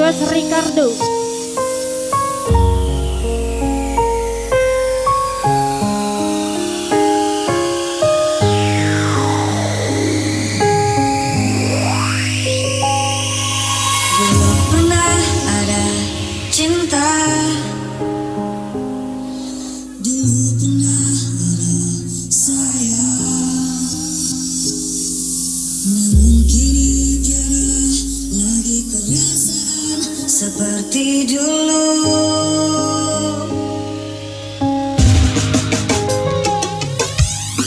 Bos Ricardo. Belum pernah ada cinta, dulu pernah ada sayang, namun kini tiada lagi perasaan seperti dulu.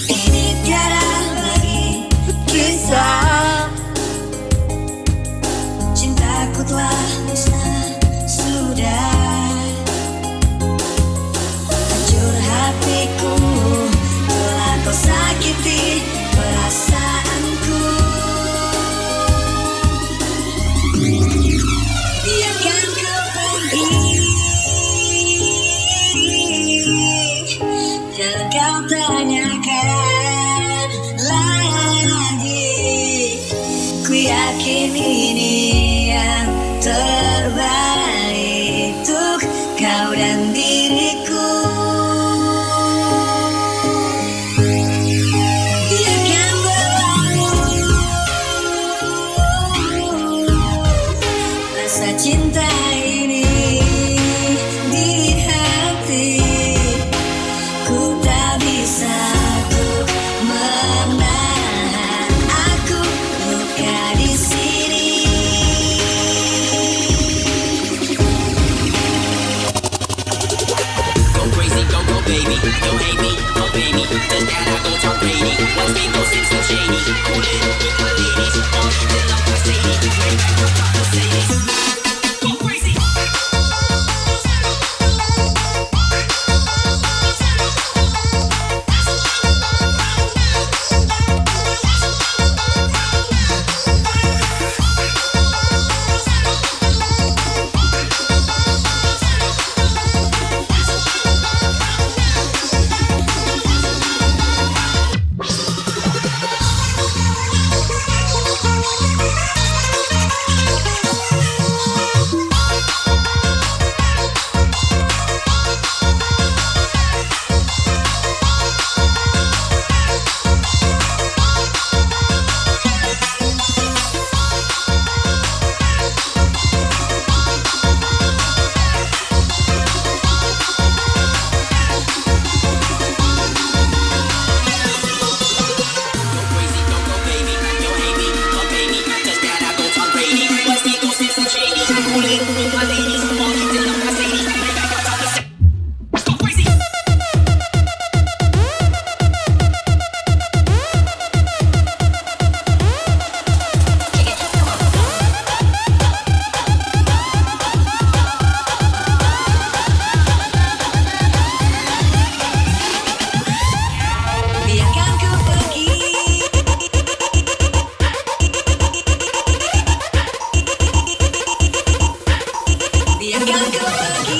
Kini tiada lagi kisah, cintaku telah musnah sudah. Hancur hatiku, telah kau sakiti perasaanku. Biarkan kau pergi, jangan kau tanyakan lagi. Ku yakin ini yang terbaik untuk kau dan diriku. Biarkan berlalu rasa cinta ini di hati. Ku tak bisa untuk menahan, aku luka di sini. Go crazy, go go baby, don't hate me, oh baby, just that I go talk Brady. Once we go sip some shady, cool it with my ladies, all till I'm Mercedes, way back to my Mercedes. Go crazy. Biarkan ku pergi, biarkan ku pergi.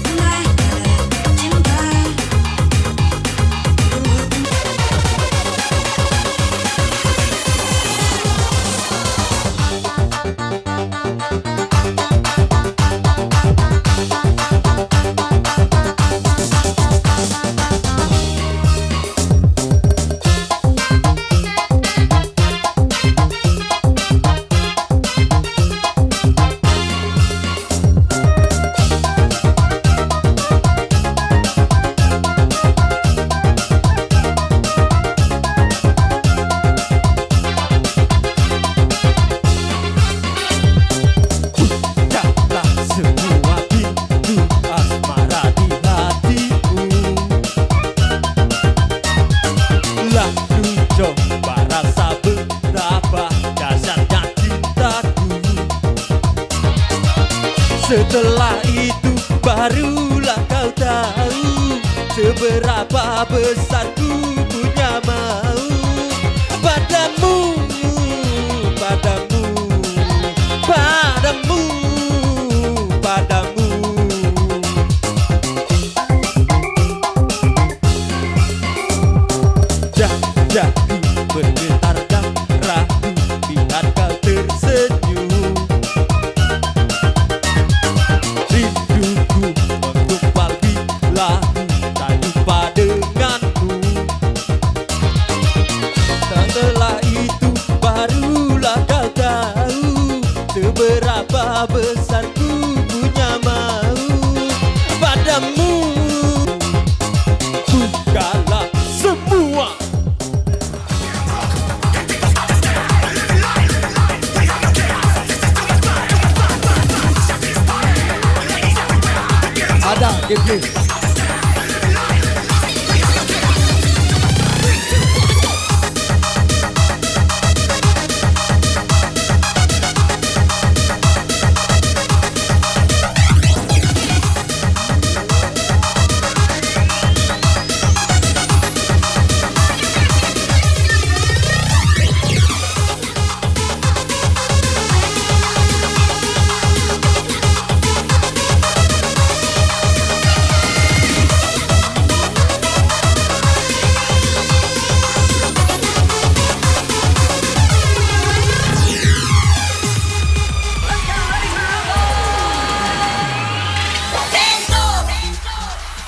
Pernah ada cinta, Bukalah semua pintu asmara di hatiku, lalu coba rasa betapa dahsyatnya cintaku. Setelah itu barulah kau tahu seberapa besar ku punya mau padamu, padamu, padamu, padamu.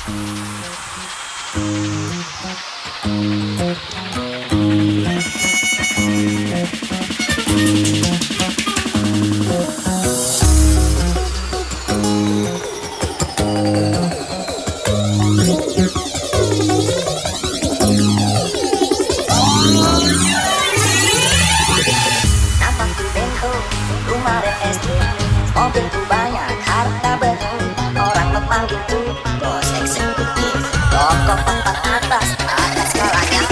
Namaku Beko, rumah dan SD. Mobilku banyak, harta benar. Orang memanggilku bos eksekutif. Rokok papan atas, ada skalanya.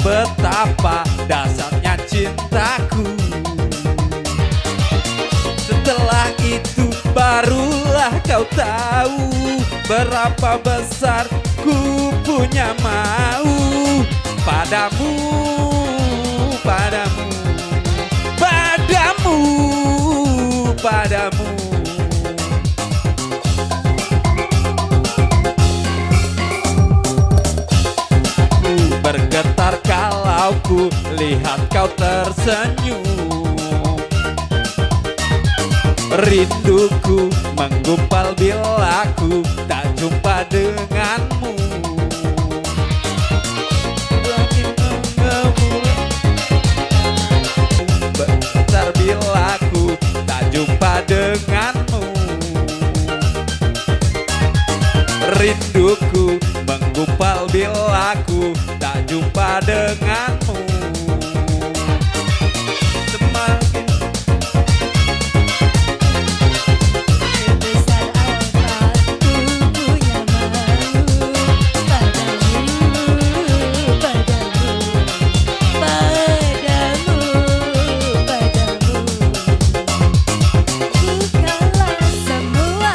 betapa dasarnya cintaku. Setelah itu barulah kau tahu berapa besar ku punya mau padamu, padamu, padamu. padamu. Ku bergetar kalau ku lihat kau tersenyum. Rinduku menggumpal bila ku tak jumpa denganmu. Besar bila ku tak jumpa denganmu. Rinduku menggumpal bila ku tak jumpa denganmu. Semakin Sebesar apapun punya malu padamu, padamu, padamu. Bukanlah semua.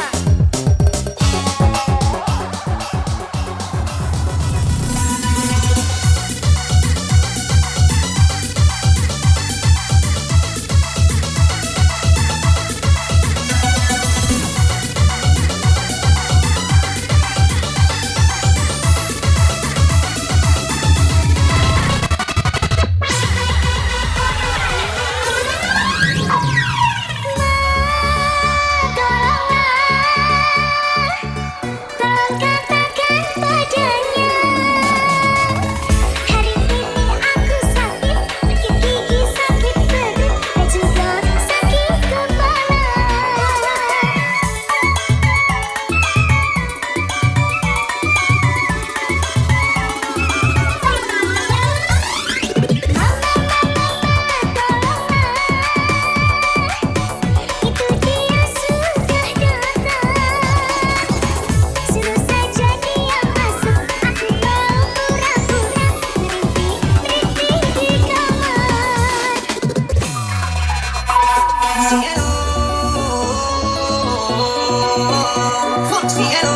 Tolong katakan padanya, hari ini aku sakit gigi, sakit perut, dan juga sakit kepala. Itu dia sudah datang. Suruh saja dia masuk, aku mau pura-pura merintih di kamar. Cielo, cielo.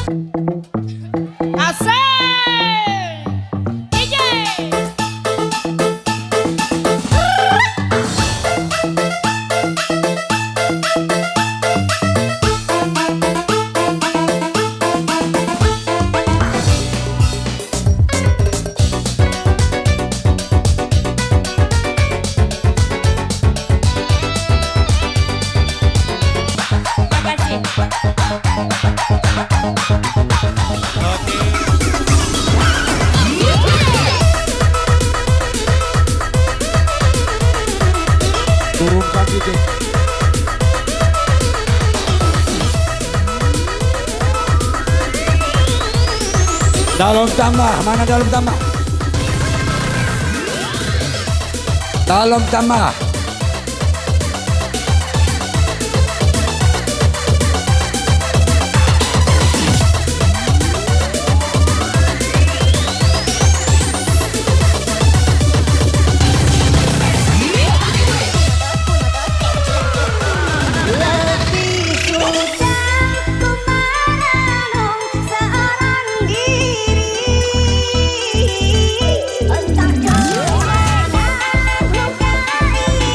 Asik. DJ. Makasih. Turunkan DJ. Dalam tambah, mana dalam tambah? Dalam tambah. Entah kemana bukai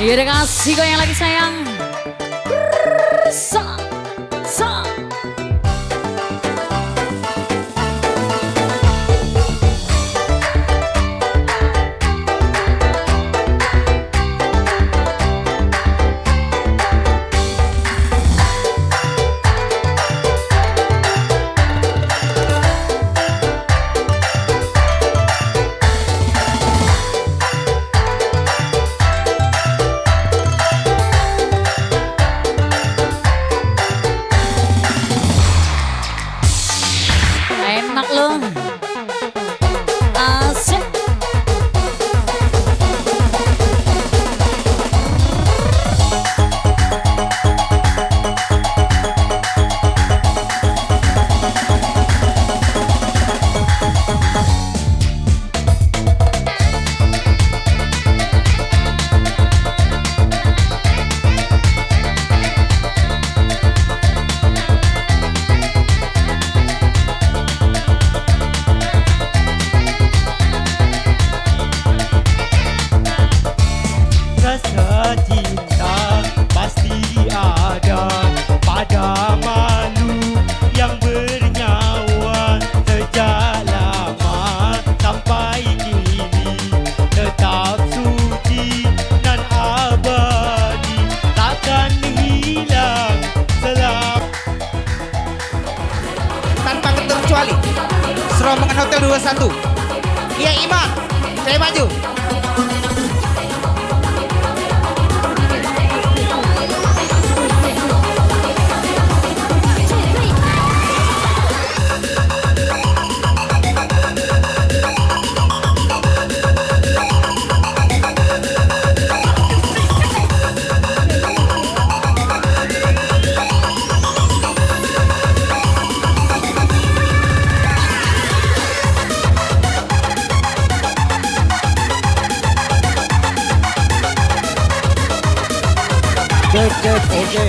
Iya udah kasih kau yang lagi sayang. Sa, sa. Enak loh. Asik. Rasa cinta pasti ada pada makhluk yang bernyawa sejak lama sampai kini tetap suci dan abadi takkan hilang selama tanpa keterkecuali Serombongan Hotel 21. Iya Iman, saya maju. Cek, oke.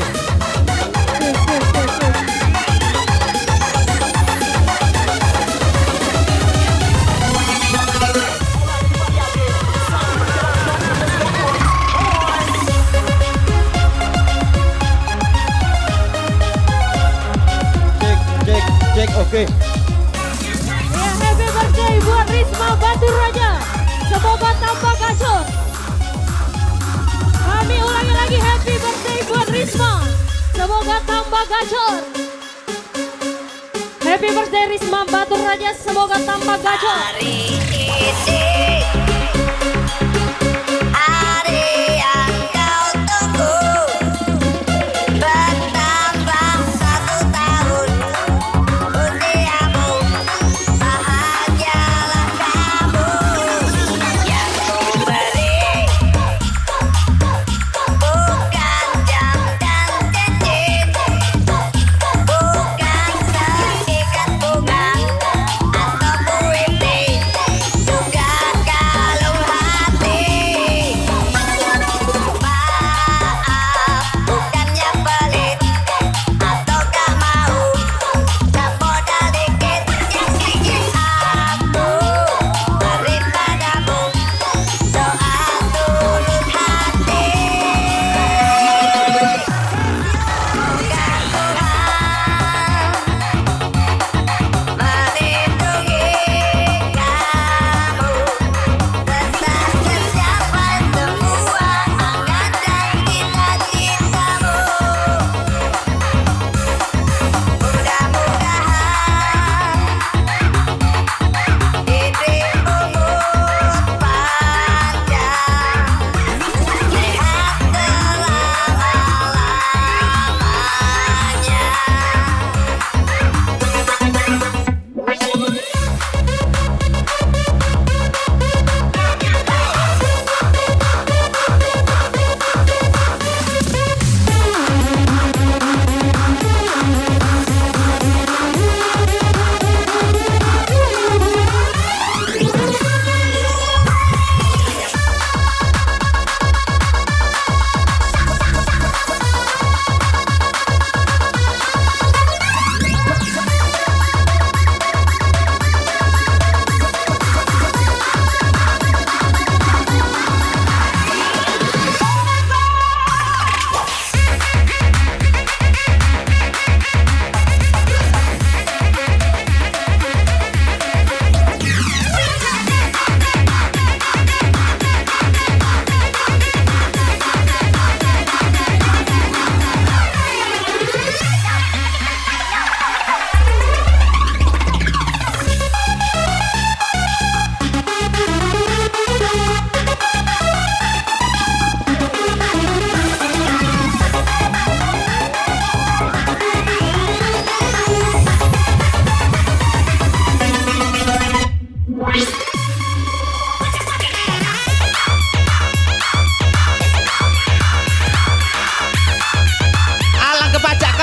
Cek, oke. Ya, happy birthday buat Risma Batu Raja. Semoga tambah gacor. Kami ulangi lagi happy birthday buat Risma. Semoga tambah gacor. Happy birthday Risma Batu Raja. Semoga tambah gacor. Hari ini hari yang kau tunggu bertambah 1 tahun usiamu, bahagialah kamu yang ku beri bukan jam dan cincin, bukan seikat bunga atau puisi,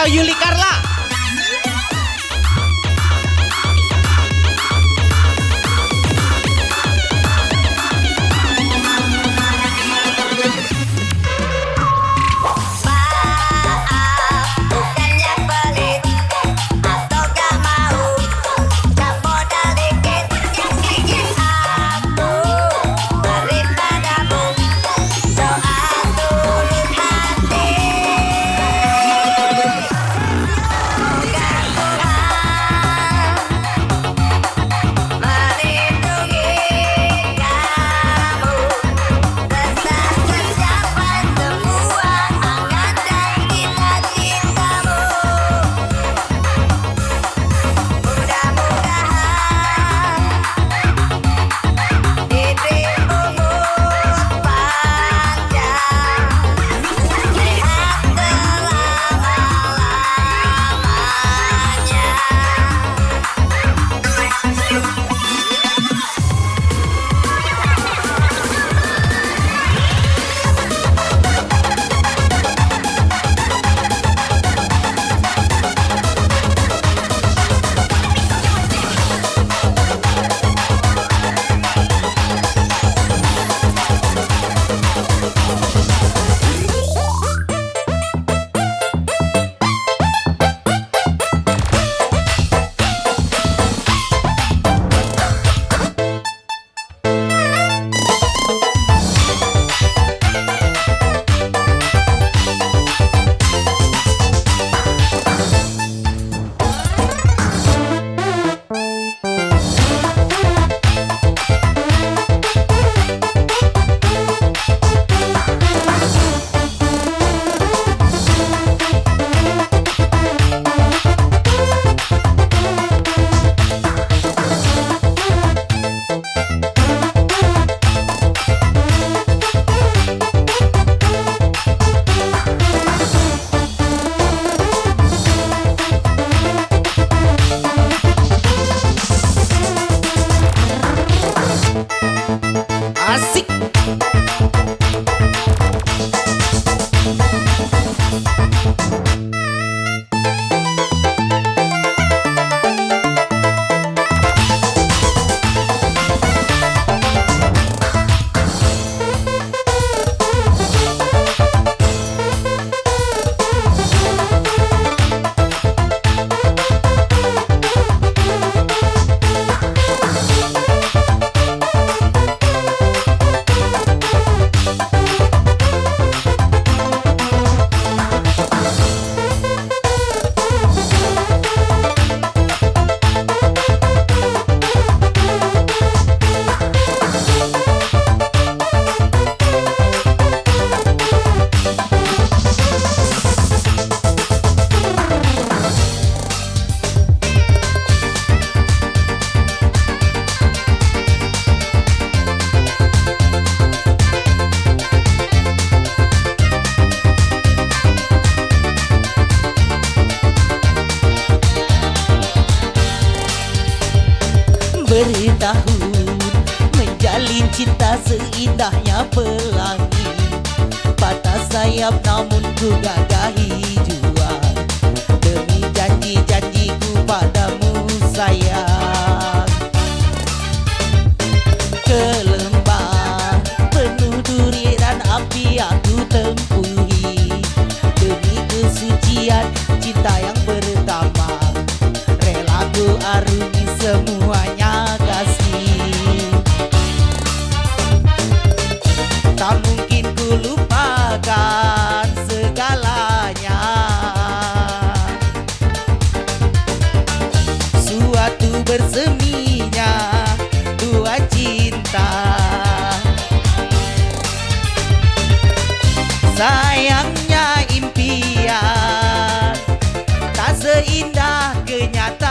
Yuli Carla. Bukannya pelit atau gak mau, gak modal dikit yang gigit aku daripadamu soal tulus hati. Semoga Tuhan melindungi kamu tetap tercapai semua angan dan cita-citamu. Mudah-mudahan diberi umur panjang, sehat Asik. Bertahun menjalin cinta seindahnya pelangi, patah sayap namun ku gagahi jua demi janji-janjiku padamu sayang. Ke lembah penuh duri dan api aku tempuhi demi kesucian cinta yang pertama, rela ku arungi semuanya kasih. Tak mungkin ku lupakan segalanya. Suatu berseminya dua cinta, sayangnya impian tak seindah kenyataan.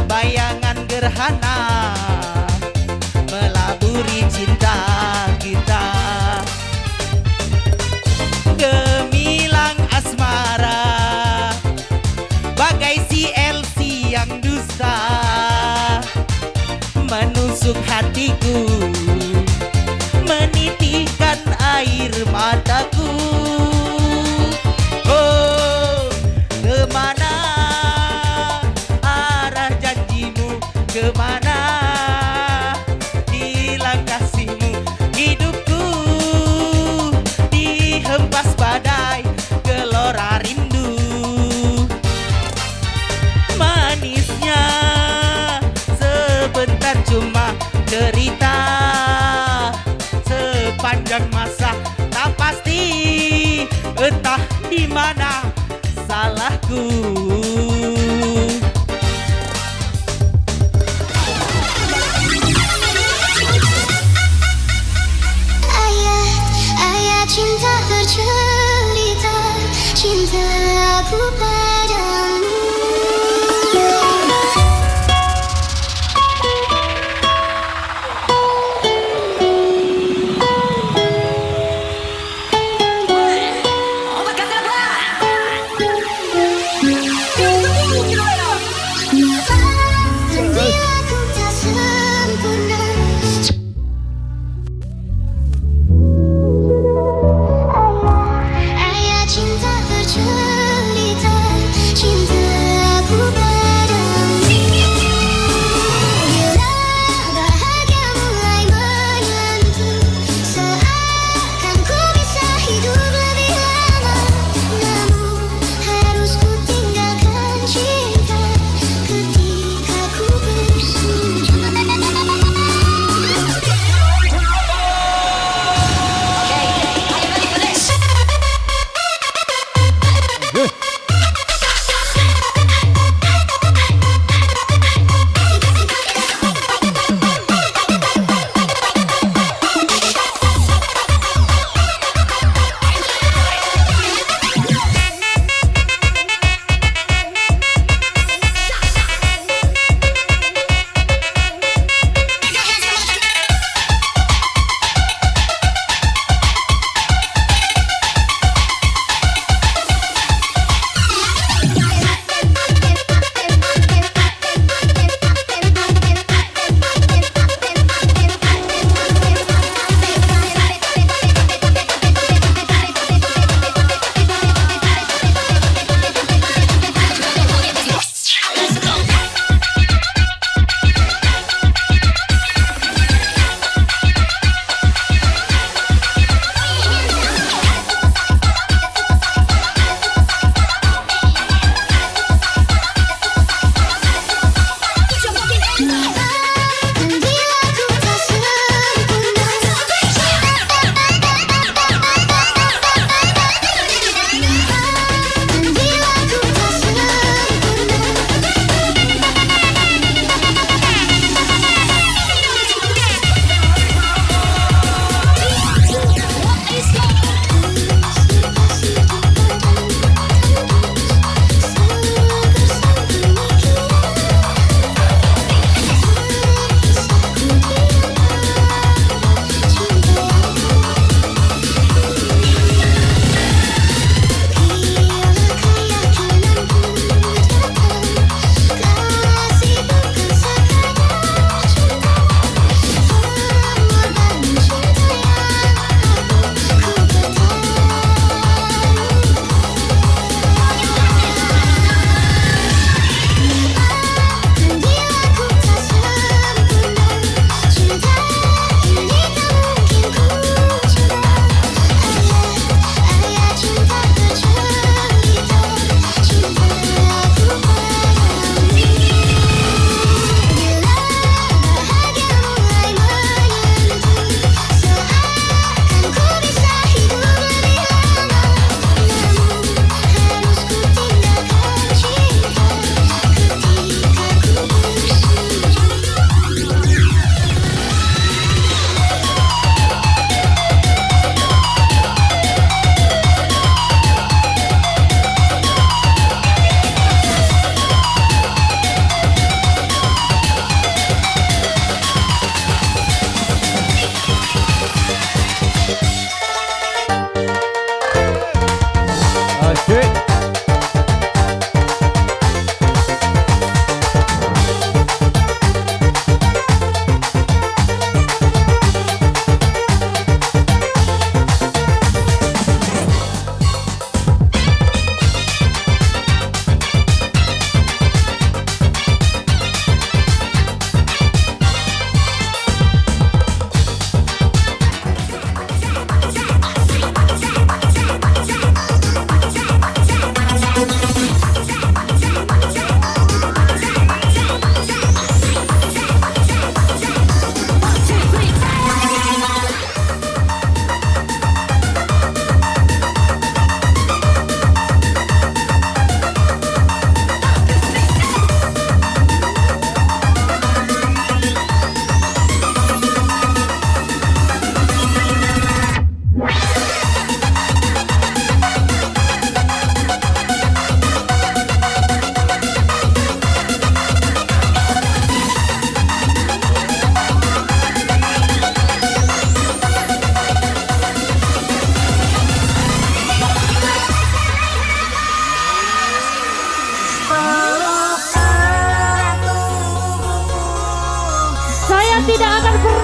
Bayangan gerhana melaburi cinta kita, gemilang asmara bagai CLC yang dusta menusuk hatiku, menitikan air mataku. Oh badai gelora rindu. Manisnya sebentar cuma cerita, sepanjang masa tak pasti, entah di mana salahku. Ayat cinta bercerita, cintaku padamu. Bila ku tak sempurna, ayat cinta bercerita,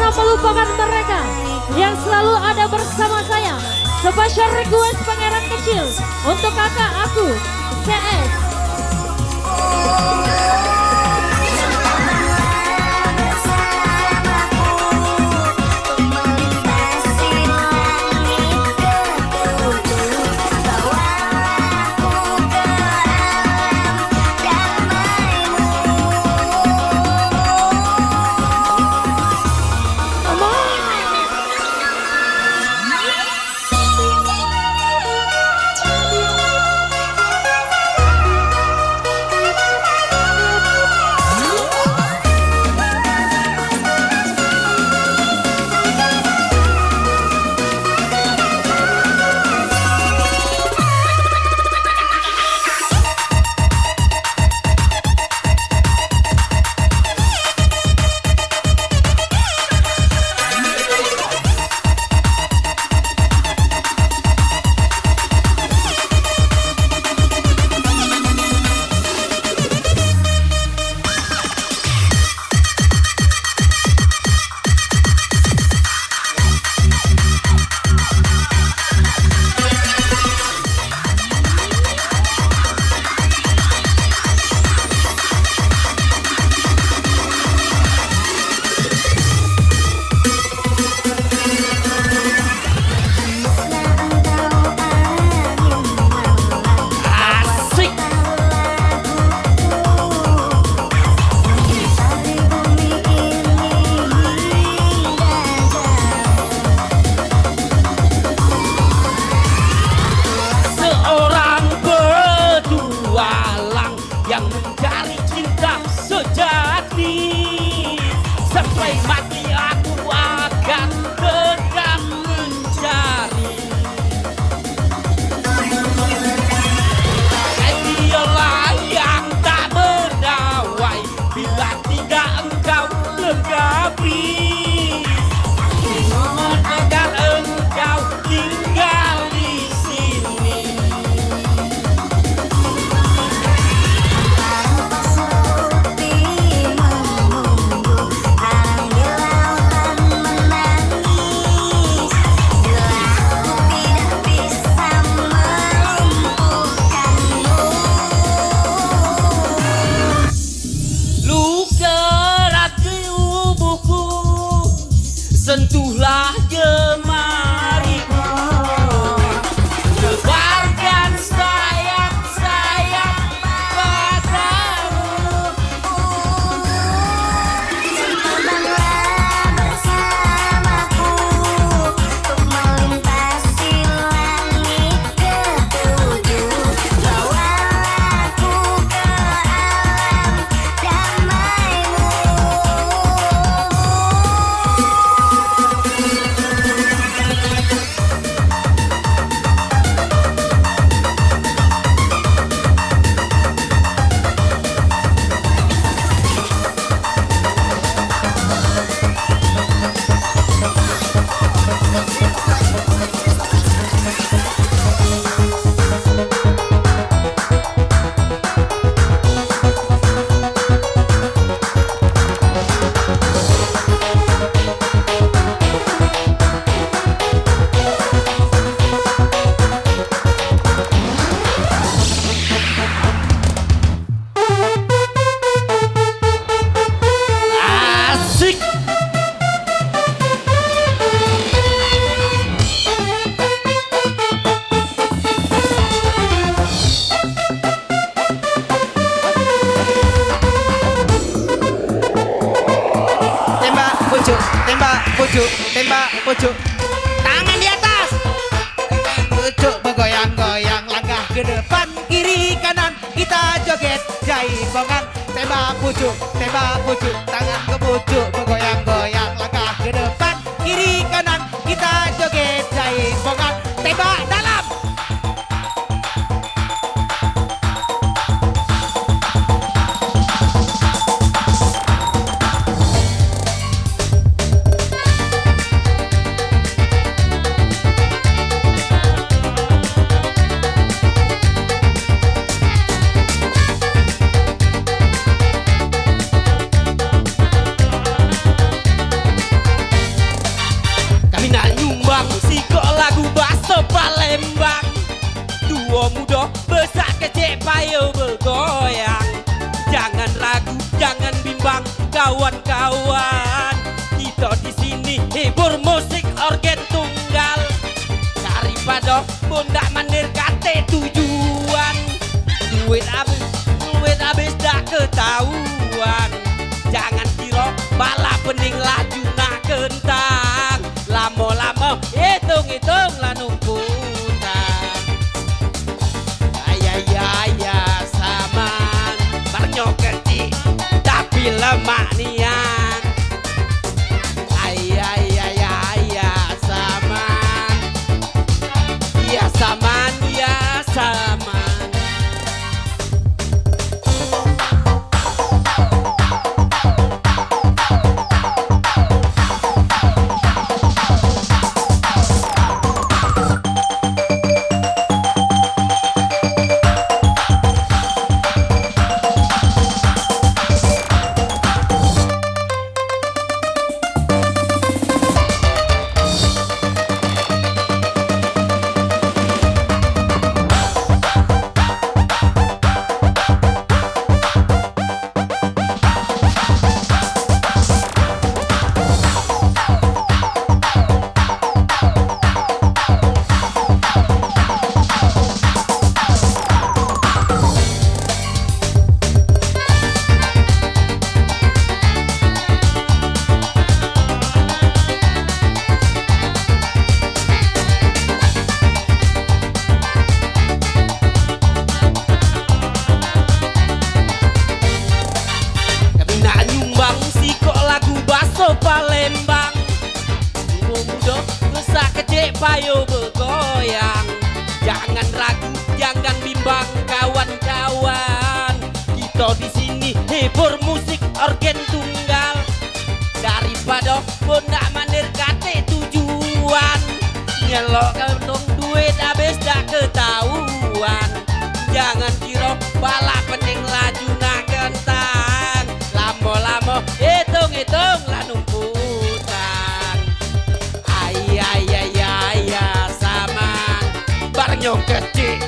pernah melupakan mereka yang selalu ada bersama saya. Special request pangeran kecil untuk kakak aku, CS. Sentuhlah jemariku, tebarkan sayap-sayap padamu. Terbanglah bersamaku untuk melintasi langit ketujuh. Bawalah aku ke alam damaimu. Asik. Tembak pucuk, tembak pucuk, tembak pucuk. Tangan di atas. Pucuk bergoyang-goyang, langkah ke depan, kiri kanan kita joget jaipongan. Tembak pucuk, tangan ke pucuk bergoyang-goyang, langkah ke depan, kiri kanan kita joget jaipongan. Tembak dalam. kawan-kawan. Kita di sini hibur musik organ tunggal. Daripada bunda mandir kate tujuan. Duit habis dak ketahuan. Jangan kira bala pening laju nak kentang. Lama-lama hitung-hitung lah numputan. Ayah saman barnyok kecil tapi lemak nian. Ayah saman. Ya saman, ya saman. Palembang, umur muda besar kecil payo bergoyang. Jangan ragu, jangan bimbang kawan-kawan. Kita di sini hibur musik organ tunggal. Daripada bunda mandir kate tujuan. Nyelok kantong duit habis dak ketahuan. Jangan kira bala pening laju nak kentang. Lama-lama hitung-hitung lah numputan. Ayah saman barnyok kecil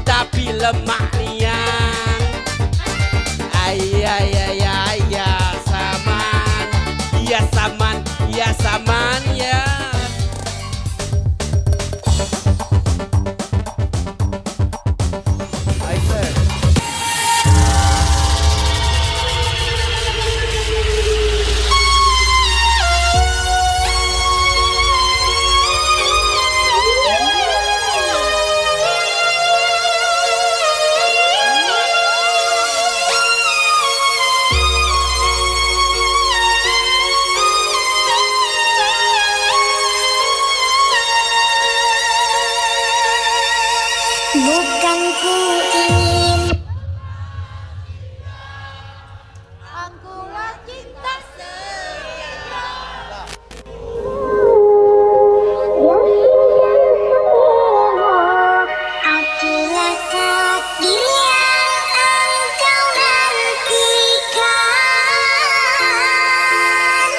tapi lemak nian. Ayah saman. Ya saman, ya saman ya. Bukan ku ingin Angkulah cinta setia. aku rasa dia engkau nantikan.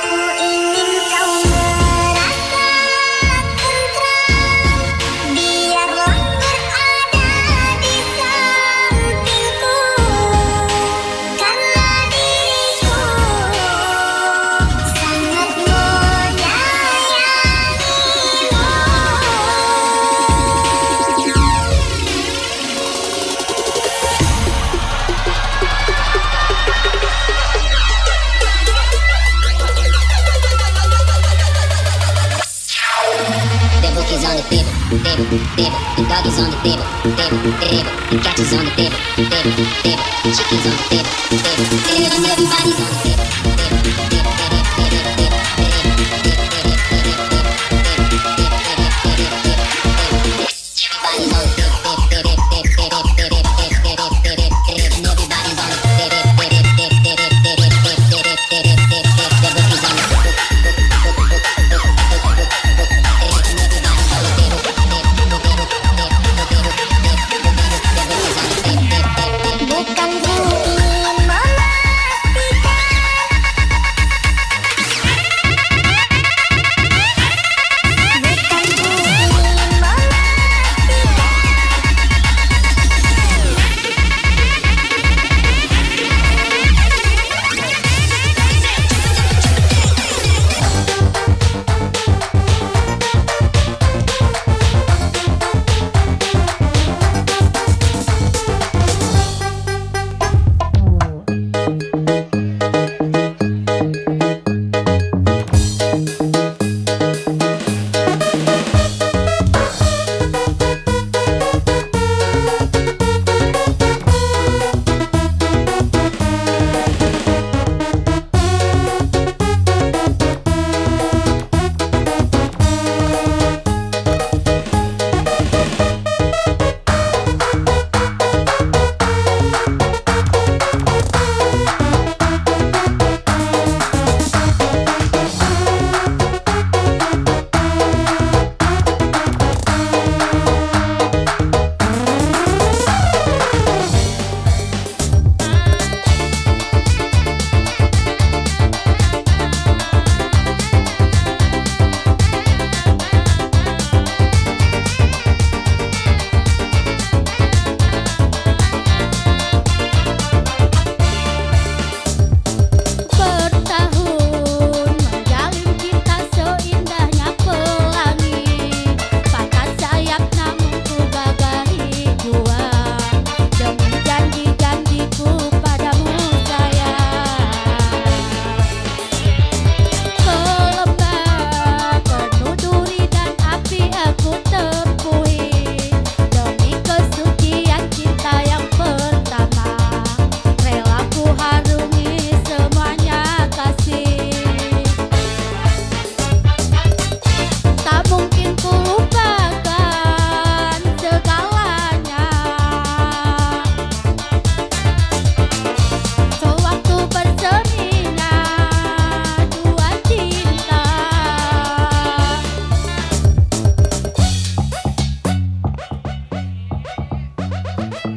Ku ingin kau merasa tentram. Biarlah berada di sampingku. Karena diriku sangat The book is on the table, the dog is on the table, the cat is on the table, the chicken's on the table, and everybody's on the table. Bukan ku ingin memastikan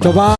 Coba